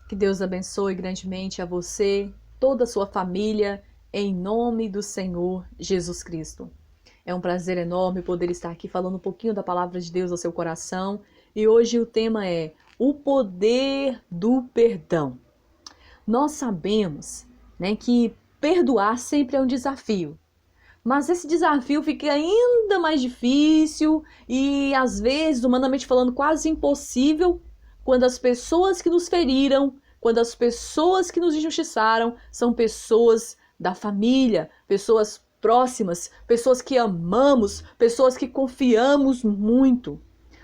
Que Deus abençoe grandemente a você, toda a sua família, em nome do Senhor Jesus Cristo. É um prazer enorme poder estar aqui falando um pouquinho da palavra de Deus ao seu coração. E hoje o tema é o poder do perdão. Nós sabemos, que perdoar sempre é um desafio. Mas esse desafio fica ainda mais difícil e, às vezes, humanamente falando, quase impossível quando as pessoas que nos feriram, quando as pessoas que nos injustiçaram são pessoas da família, pessoas próximas, pessoas que amamos, pessoas que confiamos muito.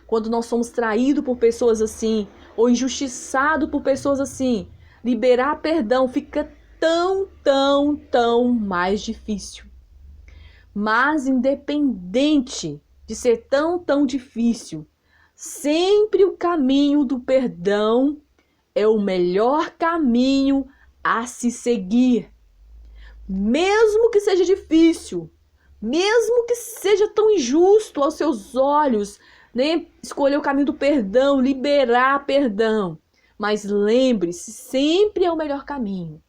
Quando nós somos traídos por pessoas assim, ou injustiçados por pessoas assim, liberar perdão fica tão mais difícil. Mas independente de ser tão difícil, sempre o caminho do perdão é o melhor caminho a se seguir. Mesmo que seja difícil, mesmo que seja tão injusto aos seus olhos, escolher o caminho do perdão, liberar perdão. Mas lembre-se, sempre é o melhor caminho.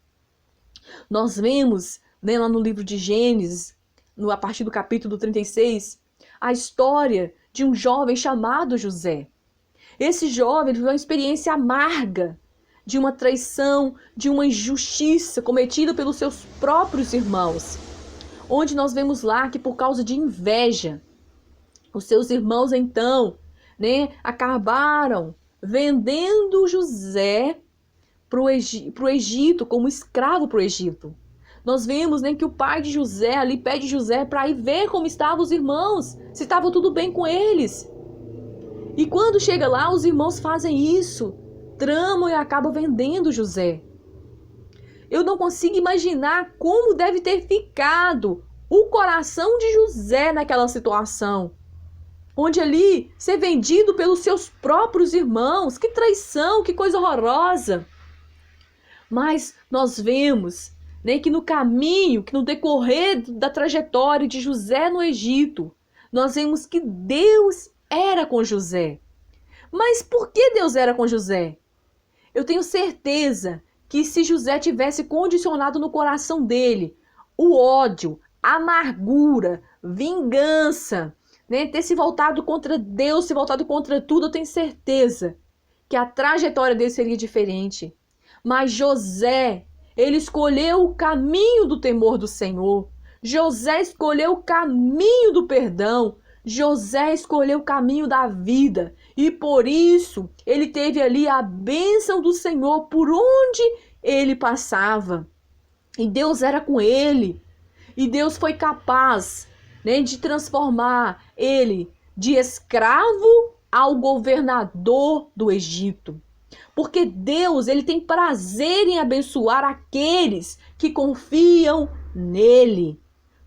Nós vemos, lá no livro de Gênesis, a partir do capítulo 36, a história de um jovem chamado José. Esse jovem viveu uma experiência amarga de uma traição, de uma injustiça cometida pelos seus próprios irmãos. Onde nós vemos lá que por causa de inveja, os seus irmãos então, acabaram vendendo José para o Egito, como escravo para o Egito. Nós vemos que o pai de José ali pede José para ir ver como estavam os irmãos, se estava tudo bem com eles. E quando chega lá, os irmãos fazem isso, tramam e acabam vendendo José. Eu não consigo imaginar como deve ter ficado o coração de José naquela situação. Onde ali, ser vendido pelos seus próprios irmãos, que traição, que coisa horrorosa. Mas nós vemos que no caminho, que no decorrer da trajetória de José no Egito, nós vemos que Deus era com José. Mas por que Deus era com José? Eu tenho certeza que se José tivesse condicionado no coração dele o ódio, a amargura, vingança, ter se voltado contra Deus, se voltado contra tudo, eu tenho certeza que a trajetória dele seria diferente. Mas José, ele escolheu o caminho do temor do Senhor. José escolheu o caminho do perdão. José escolheu o caminho da vida. E por isso, ele teve ali a bênção do Senhor por onde ele passava. E Deus era com ele. E Deus foi capaz, de transformar ele de escravo ao governador do Egito. Porque Deus, ele tem prazer em abençoar aqueles que confiam nele,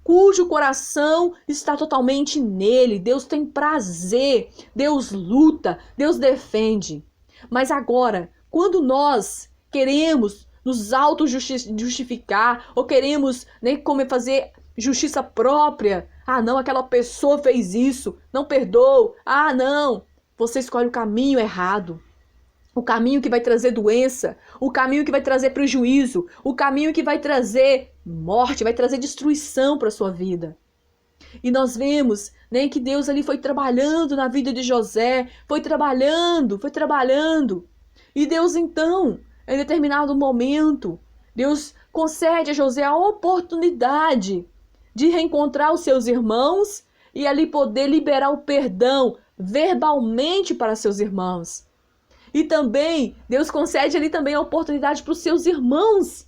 cujo coração está totalmente nele. Deus tem prazer, Deus luta, Deus defende. Mas agora, quando nós queremos nos auto-justificar ou queremos como fazer justiça própria, não, aquela pessoa fez isso, não perdoou, não, você escolhe o caminho errado. O caminho que vai trazer doença, o caminho que vai trazer prejuízo, o caminho que vai trazer morte, vai trazer destruição para a sua vida. E nós vemos que Deus ali foi trabalhando na vida de José, foi trabalhando. E Deus então, em determinado momento, Deus concede a José a oportunidade de reencontrar os seus irmãos e ali poder liberar o perdão verbalmente para seus irmãos. E também, Deus concede ali também a oportunidade para os seus irmãos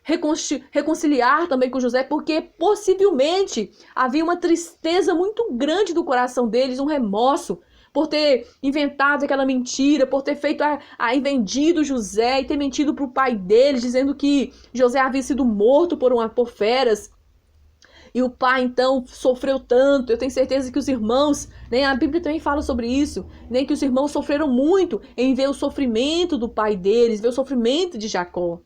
reconciliar também com José, porque possivelmente havia uma tristeza muito grande do coração deles, um remorso por ter inventado aquela mentira, por ter feito vendido José e ter mentido para o pai deles, dizendo que José havia sido morto por feras. E o pai, então, sofreu tanto. Eu tenho certeza que os irmãos, a Bíblia também fala sobre isso, que os irmãos sofreram muito em ver o sofrimento do pai deles, ver o sofrimento de Jacó.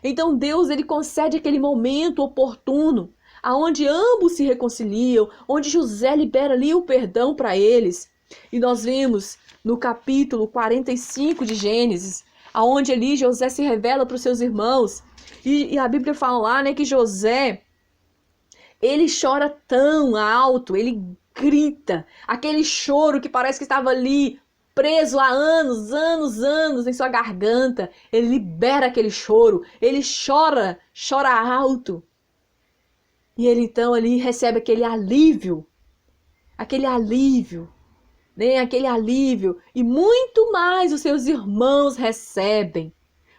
Então Deus, ele concede aquele momento oportuno, aonde ambos se reconciliam, onde José libera ali o perdão para eles. E nós vemos no capítulo 45 de Gênesis, aonde ali José se revela para os seus irmãos. E a Bíblia fala lá, né, que José, ele chora tão alto, ele grita, aquele choro que parece que estava ali preso há anos, anos, anos em sua garganta. Ele libera aquele choro, ele chora, chora alto. E ele então ali recebe aquele alívio, né? Aquele alívio. E muito mais os seus irmãos recebem,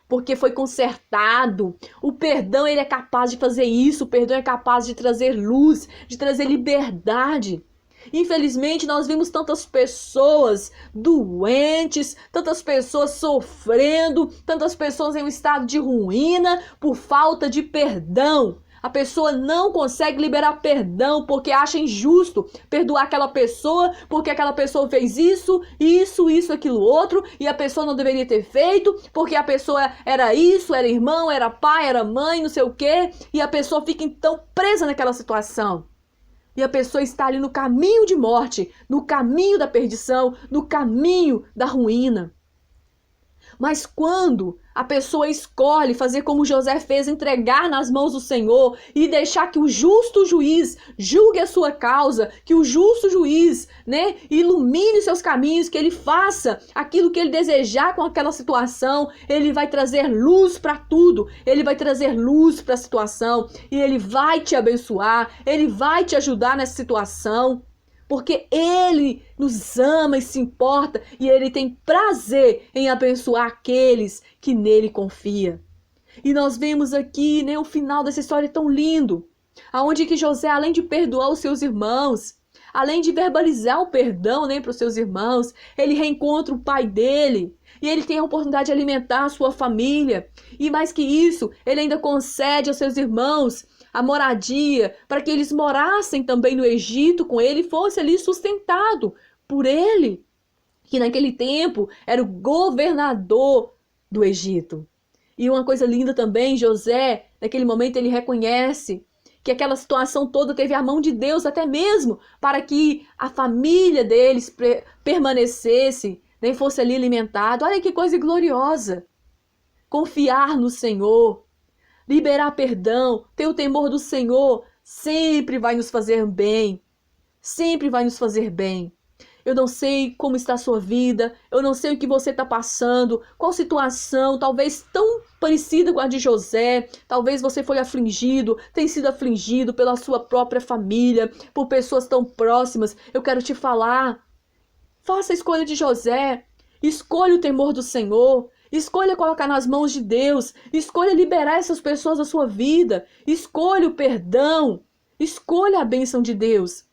porque foi consertado. O perdão, ele é capaz de fazer isso. O perdão é capaz de trazer luz, de trazer liberdade. Infelizmente, nós vimos tantas pessoas doentes, tantas pessoas sofrendo, tantas pessoas em um estado de ruína por falta de perdão. A pessoa não consegue liberar perdão porque acha injusto perdoar aquela pessoa, porque aquela pessoa fez isso, aquilo outro, e a pessoa não deveria ter feito, porque a pessoa era isso, era irmão, era pai, era mãe, não sei o quê, e a pessoa fica então presa naquela situação. E a pessoa está ali no caminho de morte, no caminho da perdição, no caminho da ruína. Mas quando a pessoa escolhe fazer como José fez, entregar nas mãos do Senhor e deixar que o justo juiz julgue a sua causa, que o justo juiz, né, ilumine seus caminhos, que ele faça aquilo que ele desejar com aquela situação, ele vai trazer luz para tudo, ele vai trazer luz para a situação e ele vai te abençoar, ele vai te ajudar nessa situação. Porque Ele nos ama e se importa e Ele tem prazer em abençoar aqueles que nele confiam. E nós vemos aqui, né, o final dessa história tão lindo, aonde que José, além de perdoar os seus irmãos, além de verbalizar o perdão, né, para os seus irmãos, ele reencontra o pai dele. E ele tem a oportunidade de alimentar a sua família. E mais que isso, ele ainda concede aos seus irmãos a moradia, para que eles morassem também no Egito com ele e fosse ali sustentado por ele, que naquele tempo era o governador do Egito. E uma coisa linda também, José, naquele momento ele reconhece que aquela situação toda teve a mão de Deus até mesmo para que a família deles permanecesse, nem fosse ali alimentado. Olha que coisa gloriosa! Confiar no Senhor, liberar perdão, ter o temor do Senhor, sempre vai nos fazer bem. Sempre vai nos fazer bem. Eu não sei como está a sua vida, eu não sei o que você está passando, qual situação, talvez tão parecida com a de José, talvez você foi afligido, tem sido afligido pela sua própria família, por pessoas tão próximas. Eu quero te falar, faça a escolha de José, escolha o temor do Senhor, escolha colocar nas mãos de Deus, escolha liberar essas pessoas da sua vida, escolha o perdão, escolha a bênção de Deus.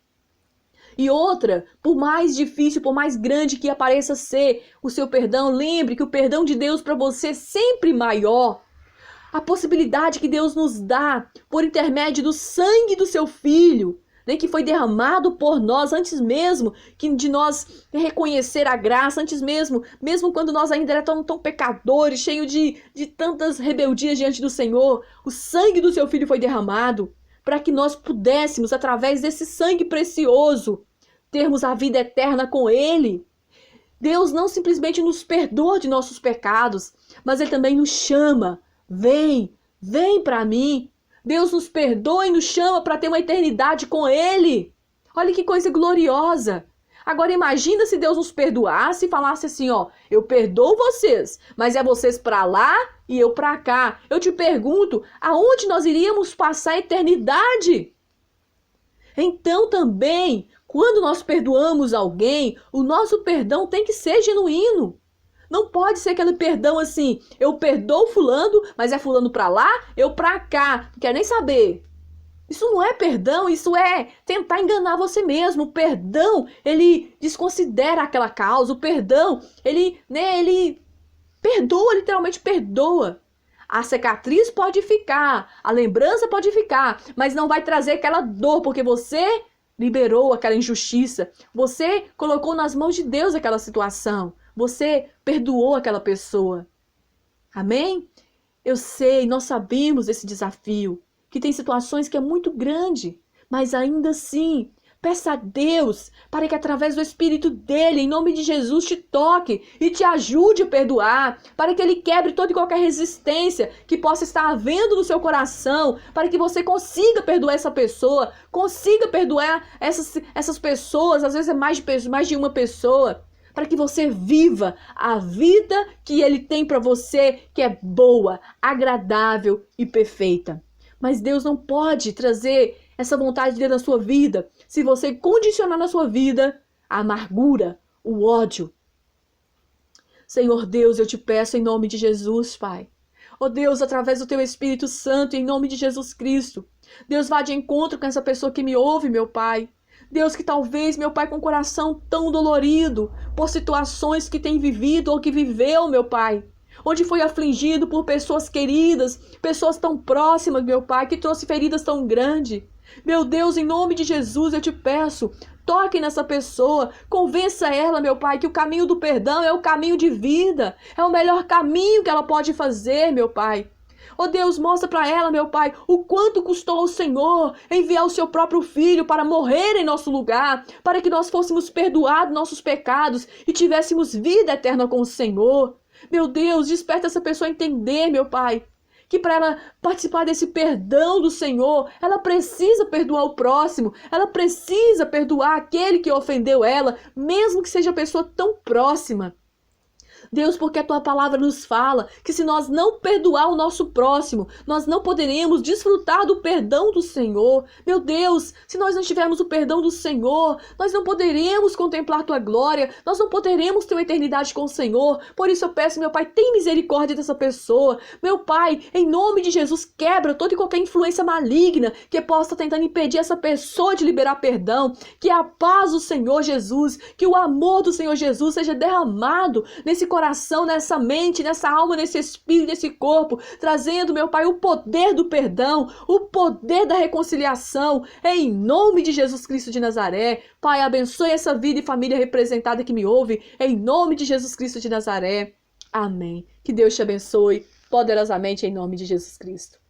E outra, por mais difícil, por mais grande que pareça ser o seu perdão, lembre que o perdão de Deus para você é sempre maior. A possibilidade que Deus nos dá por intermédio do sangue do seu Filho, né, que foi derramado por nós antes mesmo de nós reconhecer a graça, antes mesmo quando nós ainda éramos tão pecadores, cheios de tantas rebeldias diante do Senhor, o sangue do seu Filho foi derramado para que nós pudéssemos, através desse sangue precioso, termos a vida eterna com Ele. Deus não simplesmente nos perdoa de nossos pecados, mas Ele também nos chama. Vem para mim. Deus nos perdoa e nos chama para ter uma eternidade com Ele. Olha que coisa gloriosa. Agora imagina se Deus nos perdoasse e falasse assim, ó, eu perdoo vocês, mas é vocês para lá e eu para cá. Eu te pergunto, aonde nós iríamos passar a eternidade? Então também, quando nós perdoamos alguém, o nosso perdão tem que ser genuíno. Não pode ser aquele perdão assim, eu perdoo fulano, mas é fulano para lá, eu para cá, não quero nem saber. Isso não é perdão, isso é tentar enganar você mesmo. O perdão, ele desconsidera aquela causa. O perdão, ele perdoa, literalmente perdoa. A cicatriz pode ficar, a lembrança pode ficar, mas não vai trazer aquela dor, porque você liberou aquela injustiça. Você colocou nas mãos de Deus aquela situação. Você perdoou aquela pessoa. Amém? Eu sei, nós sabemos desse desafio, que tem situações que é muito grande, mas ainda assim, Peça a Deus para que através do Espírito dele, em nome de Jesus, te toque e te ajude a perdoar, para que ele quebre toda e qualquer resistência que possa estar havendo no seu coração, para que você consiga perdoar essa pessoa, consiga perdoar essas pessoas, às vezes é mais de uma pessoa, para que você viva a vida que ele tem para você, que é boa, agradável e perfeita. Mas Deus não pode trazer essa vontade dele na sua vida se você condicionar na sua vida a amargura, o ódio. Senhor Deus, eu te peço em nome de Jesus, Pai. Oh Deus, através do teu Espírito Santo, em nome de Jesus Cristo. Deus, vá de encontro com essa pessoa que me ouve, meu Pai. Deus, que talvez, meu Pai, com o coração tão dolorido por situações que tem vivido ou que viveu, meu Pai, onde foi afligido por pessoas queridas, pessoas tão próximas, meu Pai, que trouxe feridas tão grandes. Meu Deus, em nome de Jesus, eu te peço, toque nessa pessoa, convença ela, meu Pai, que o caminho do perdão é o caminho de vida, é o melhor caminho que ela pode fazer, meu Pai. Oh Deus, mostra para ela, meu Pai, o quanto custou ao Senhor enviar o seu próprio Filho para morrer em nosso lugar, para que nós fôssemos perdoados nossos pecados e tivéssemos vida eterna com o Senhor. Meu Deus, desperta essa pessoa a entender, meu Pai, que para ela participar desse perdão do Senhor, ela precisa perdoar o próximo, ela precisa perdoar aquele que ofendeu ela, mesmo que seja pessoa tão próxima. Deus, porque a tua palavra nos fala que se nós não perdoar o nosso próximo, nós não poderemos desfrutar do perdão do Senhor. Meu Deus, se nós não tivermos o perdão do Senhor, nós não poderemos contemplar a tua glória, nós não poderemos ter uma eternidade com o Senhor. Por isso eu peço, meu Pai, tem misericórdia dessa pessoa. Meu Pai, em nome de Jesus, quebra toda e qualquer influência maligna que possa estar tentando impedir essa pessoa de liberar perdão. Que a paz do Senhor Jesus, que o amor do Senhor Jesus seja derramado nesse coração, nessa mente, nessa alma, nesse espírito, nesse corpo, trazendo, meu Pai, o poder do perdão, o poder da reconciliação, em nome de Jesus Cristo de Nazaré. Pai, abençoe essa vida e família representada que me ouve, em nome de Jesus Cristo de Nazaré. Amém. Que Deus te abençoe poderosamente em nome de Jesus Cristo.